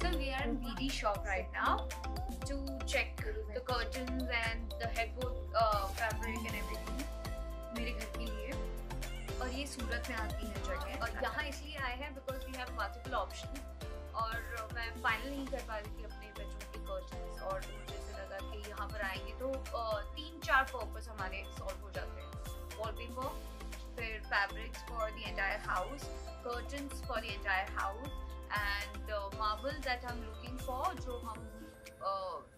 So we are in BD shop right now to check the curtains and the headboard fabric and everything मेरे घर के लिए। और ये सूरत में आती है जगह, और यहाँ इसलिए आए हैं because we have multiple option. और मैं फाइनल नहीं कर पा रही थी अपने बेडरूम के कर्टन्स, और मुझे से लगा कि यहाँ पर आएंगे तो 3-4 पर्पस हमारे सॉल्व हो जाते हैं। वॉलपेपर, फिर fabrics for the entire house, curtains for the entire house, and marble that I am looking for, जो हम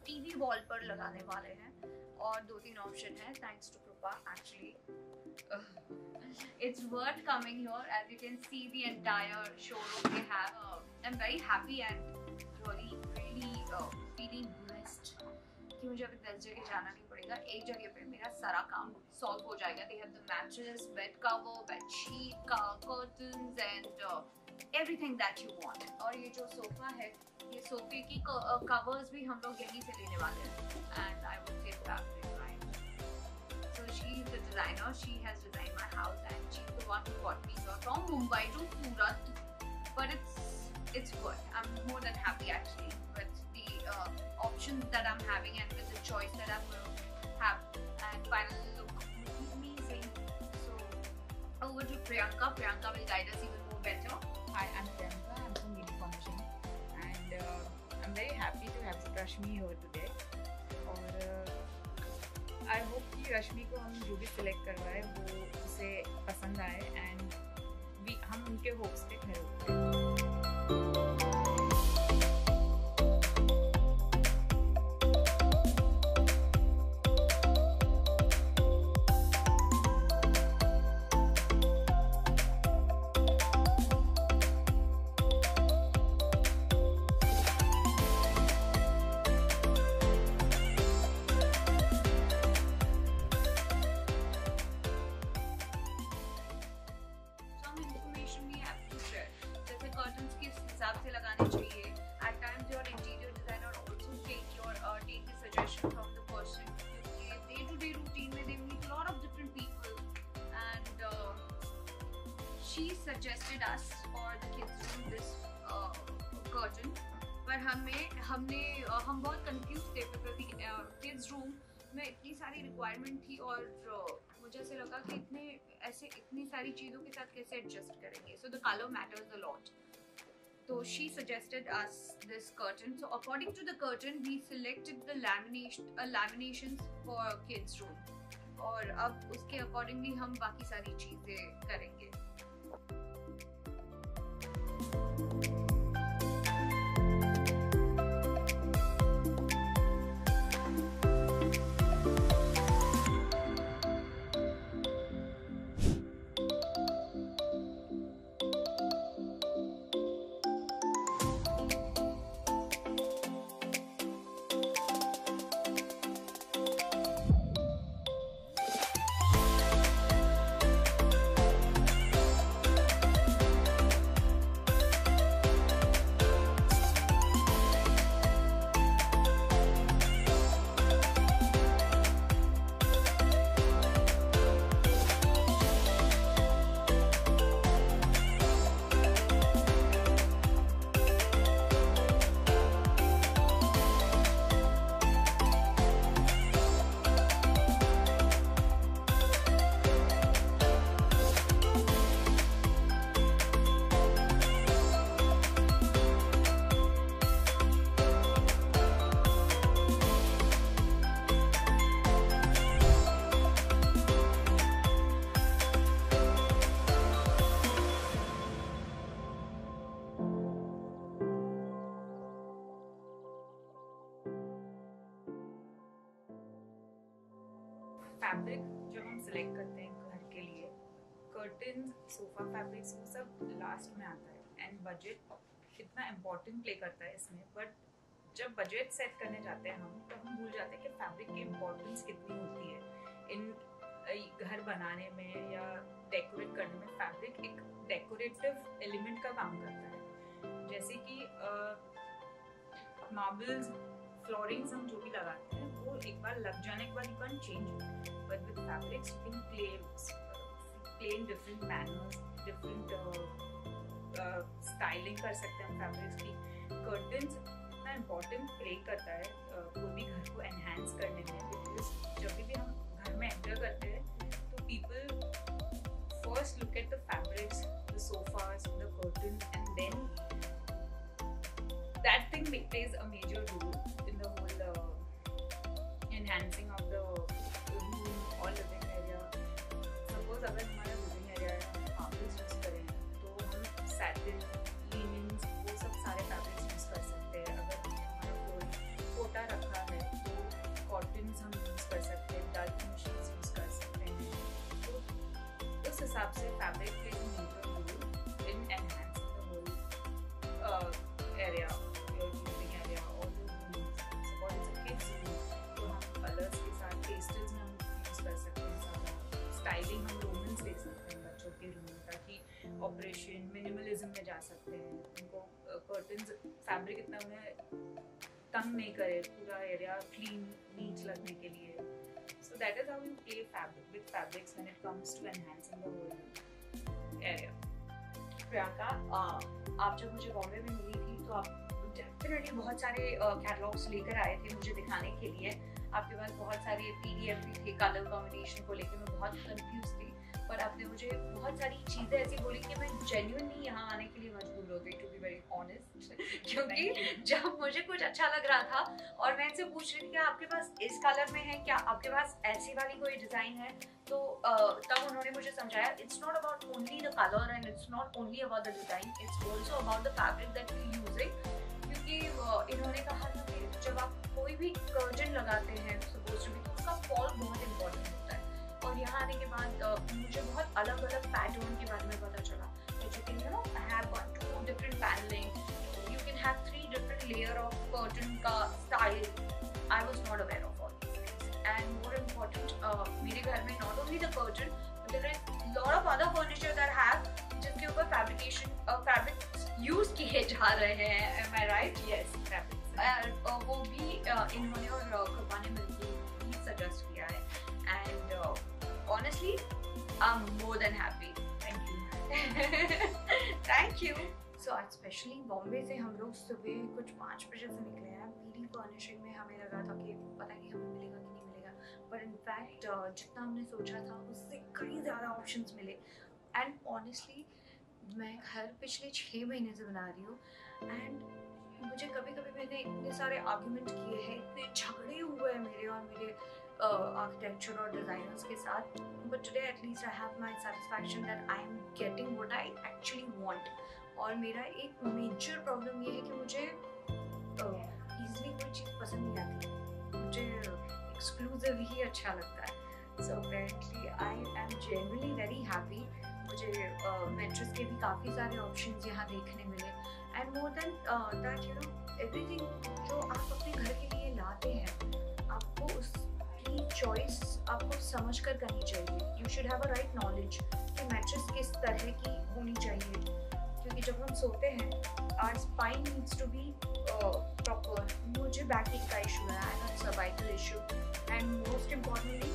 टीवी वॉल पर लगाने वाले हैं। और 2-3 ऑप्शन है थैंक्स टू कृपा actually. It's worth coming here. As you can see the entire showroom they have. I'm very happy and really feeling blessed कि मुझे अभी 10 जगह जाना नहीं पड़ेगा, एक जगह पे मेरा सारा काम सॉल्व हो जाएगा। They have the mattress, bed cover, bed sheet, curtains and everything that you want. और ये जो सोफा है, ये सोफे की कवर्स भी हम लोग यहीं से लेने वाले हैं। And I would say fabric, right? So she is the designer. She has designed my house, and she's the one who got me here from Mumbai to Surat. But it's good. I'm more than happy actually with the options that I'm having and with the choice that I'm going to have. And finally look amazing. So over to Priyanka. Priyanka will guide us even more better. Hi, I'm Priyanka. I'm from BD Foundation, and I'm very happy to have Rashmi here today. और I hope कि रश्मि को हम जो भी select करवाए वो उसे पसंद आए, एंड हम उनके होप्स पे खरे होते हैं। कर्टन्स किस हिसाब से लगाने चाहिए। At times your interior designer also take the suggestion from the person, क्योंकि day-to-day routine में they meet a lot of different people, and she suggested us for the kids room this curtain। पर हम बहुत confused थे because kids room में इतनी सारी requirement थी, और मुझे ऐसे लगा कि इतनी सारी चीज़ों के साथ कैसे एडजस्ट करेंगे। So the colour matters a lot. So she suggested us this curtain. So according to the curtain, we selected the laminations for kids room. और अब उसके accordingly हम बाकी सारी चीजें करेंगे। फैब्रिक जो हम सिलेक्ट करते हैं घर के लिए, कर्टन, सोफा फैब्रिक्स, वो सब लास्ट में आता है, एंड बजट कितना इम्पोर्टेंट प्ले करता है इसमें। बट जब बजट सेट करने जाते हैं हम, तो हम भूल जाते हैं कि फैब्रिक की इम्पोर्टेंस कितनी होती है इन घर बनाने में या डेकोरेट करने में। फैब्रिक एक डेकोरेटिव एलिमेंट का काम करता है, जैसे कि मार्बल्स, फ्लोरिंग्स हम जो भी लगाते हैं वो एक बार लग जाने के बाद you can change, but with fabrics you can play in different manners, different styling कर सकते हैं फैब्रिक्स की। कर्टन्स इतना इम्पोर्टेंट प्ले करता है कोई भी घर को एनहांस करने में, बिकॉज जब भी हम घर में एंटर करते हैं तो people first look at the fabrics, the sofas, the curtains, and then that thing plays a major role in the whole enhancing of the room और लिविंग एरिया. सपोज अगर हमारा लिविंग एरिया है, marbles use करें तो हम satin, लिनिन्स, वो सब सारे फैब्रिक्स यूज कर सकते हैं. अगर हमारा कोई कोटा रखा है तो कॉटन्स हम यूज कर सकते हैं, डल मशीन्स यूज कर सकते हैं. तो उस हिसाब से fabric plays a major role in enhancing the whole area, your living area और your rooms. Suppose it's a kids room तो हम कलर्स के साथ पेस्टल्स में हम यूज कर सकते हैं. सारा स्टाइलिंग हम रोमन्स ले सकते हैं बच्चों के रूम, ताकि ऑपरेशन मिनिमलिज्म में जा सकते हैं. उनको कर्टन्स फैब्रिक इतना उन्हें तंग नहीं करे, पूरा एरिया क्लीन नीट लगने के लिए. So that is how you play fabric with fabrics when it comes to enhancing the whole area. Priyanka, आप जब मुझे बॉम्बे में मिली थी तो आप डेफिनेटली बहुत सारे कैटलॉग्स लेकर आए थे मुझे दिखाने के लिए. आपके पास बहुत सारे PDF भी थे कलर कॉम्बिनेशन को लेकर. मैं बहुत कंफ्यूज थी, पर आपने मुझे बहुत सारी चीज़ें ऐसी बोली कि मैं जेन्युइनली यहाँ आने के लिए मजबूर हो गई, टू बी वेरी ऑनेस्ट. क्योंकि जब मुझे कुछ अच्छा लग रहा था और मैं इनसे पूछ रही थी क्या आपके पास इस कलर में है, क्या आपके पास ऐसी वाली कोई डिज़ाइन है, तो तब उन्होंने मुझे समझाया it's not about only the colour and it's not only about the design, it's also about the fabric that you using. क्योंकि इन्होंने कहा था कि जब आप कोई भी कर्टन लगाते हैं सपोज टू बी, तो उसका फॉल बहुत इंपॉर्टेंट होता है. और यहाँ आने के बाद मुझे बहुत अलग अलग पैटर्न के बारे में पता चला. You can, you know, have 2 different paneling. You can have 3 different layer of curtain का style. I was not aware of all these things. And more important, मेरे घर में not only the curtain, but there is lot of other furniture that have जिसके ऊपर fabrics use किए जा रहे हैं. Am I right? Yes, fabrics. वो भी इन्होंने और कृपा ने मिलकर ही suggest किया है. And honestly, I'm more than happy. Thank you. Thank you. So especially Bombay से हम लोग सुबह कुछ 5 बजे से निकले हैं. मेरी फर्निशिंग में हमें लगा था कि पता नहीं हमें मिलेगा कि नहीं मिलेगा, पर इनफैक्ट जितना हमने सोचा था उससे कई ज़्यादा ऑप्शंस मिले. एंड ऑनेस्टली मैं घर पिछले 6 महीने से बना रही हूँ. एंड मुझे कभी कभी मैंने इतने सारे आर्ग्यूमेंट किए हैं, इतने झगड़े हुए हैं मेरे और मेरे आर्किटेक्चर और डिज़ाइनर्स के साथ. But today at least I have my satisfaction that I am getting what I actually want. और मेरा एक मेजर प्रॉब्लम ये है कि मुझे ईजिली कोई चीज़ पसंद नहीं आती, मुझे एक्सक्लूसिव ही अच्छा लगता है. So apparently I am genuinely very happy. मुझे मैट्रेस के भी काफ़ी सारे ऑप्शंस यहाँ देखने मिले. And more than that you know everything जो आप अपने घर के लिए लाते हैं आपको उसकी चॉइस आपको समझ कर करनी चाहिए. You should have a right knowledge कि मैट्रेस किस तरह की होनी चाहिए. क्योंकि जब हम सोते हैं our spine needs to be proper. मुझे बैकिंग का इशू है, I have cervical issue, and most importantly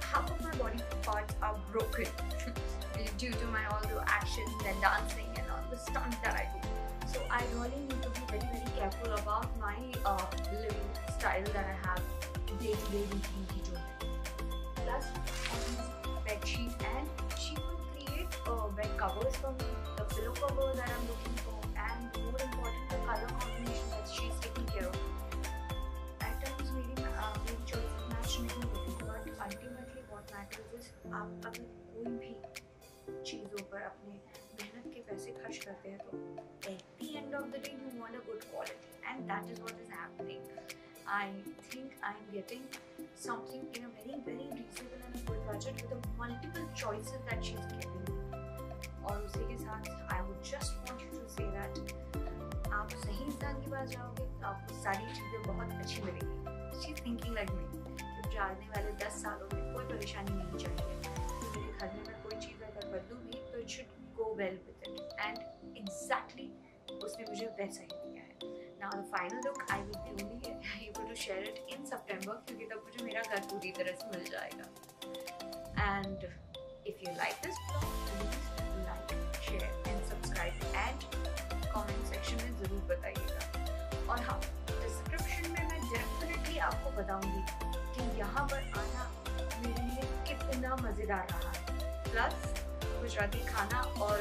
half of my body parts are broken due to my all the actions and dancing and all the stunts that I do. So I really need to be very very careful about my living style that I have day to day routine की जो है. Plus bed sheet, and she will create bed covers for me, the pillow cover that I'm looking for, and more important the color combination that she's taking care of. At times मेरी choice match नहीं होती, but ultimately what matters is आप अगर कोई भी चीज़ों पर अपने मेहनत के पैसे खर्च करते हैं तो at the end of the day you want a good quality, and that is what is happening. I think I'm getting something in a very very reasonable and a good budget with the multiple choices that she's giving me. और उसी के साथ I would just want you to say that आप सही इंसान के पास जाओगे तो आपको सारी चीज़ें बहुत अच्छी मिलेंगी. She's thinking like me. मुझे आने वाले 10 सालों में कोई परेशानी नहीं चाहिए. तो मेरे घर में मैं कोई चीज़ अगर बदलूँ भी तो it should go well with it. And exactly उसने मुझे वैसा ही दिया है. Now the final look I will be only able to share it in September क्योंकि तब मुझे मेरा घर पूरी तरह से मिल जाएगा. And if you like this vlog, please like, share and subscribe and comment section में ज़रूर बताइएगा। और हाँ, डिस्क्रिप्शन में मैं डेफिनेटली आपको बताऊंगी कि यहाँ पर आना मेरे लिए कितना मज़ेदार रहा है। प्लस गुजराती खाना और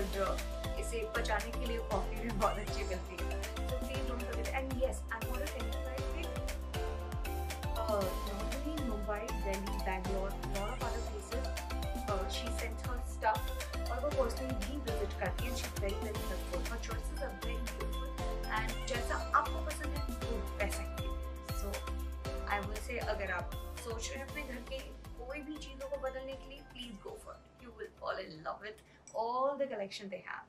इसे पचाने के लिए कॉफ़ी भी बहुत अच्छी मिलती है। So please don't forget. And yes, I want to tell you guys, normally Mumbai, Delhi, Bangalore, a lot of other places, she sends her stuff और वो personally भी visit करती है। She's very very helpful. Her choices are very beautiful and जैसा आपको पसंद है वो वैसा ही। So I will say, अगर आप सोच रहे हैं अपने घर के कोई भी चीज़ों को बदलने के लिए, please go for it. You will fall in love with all the collection they have.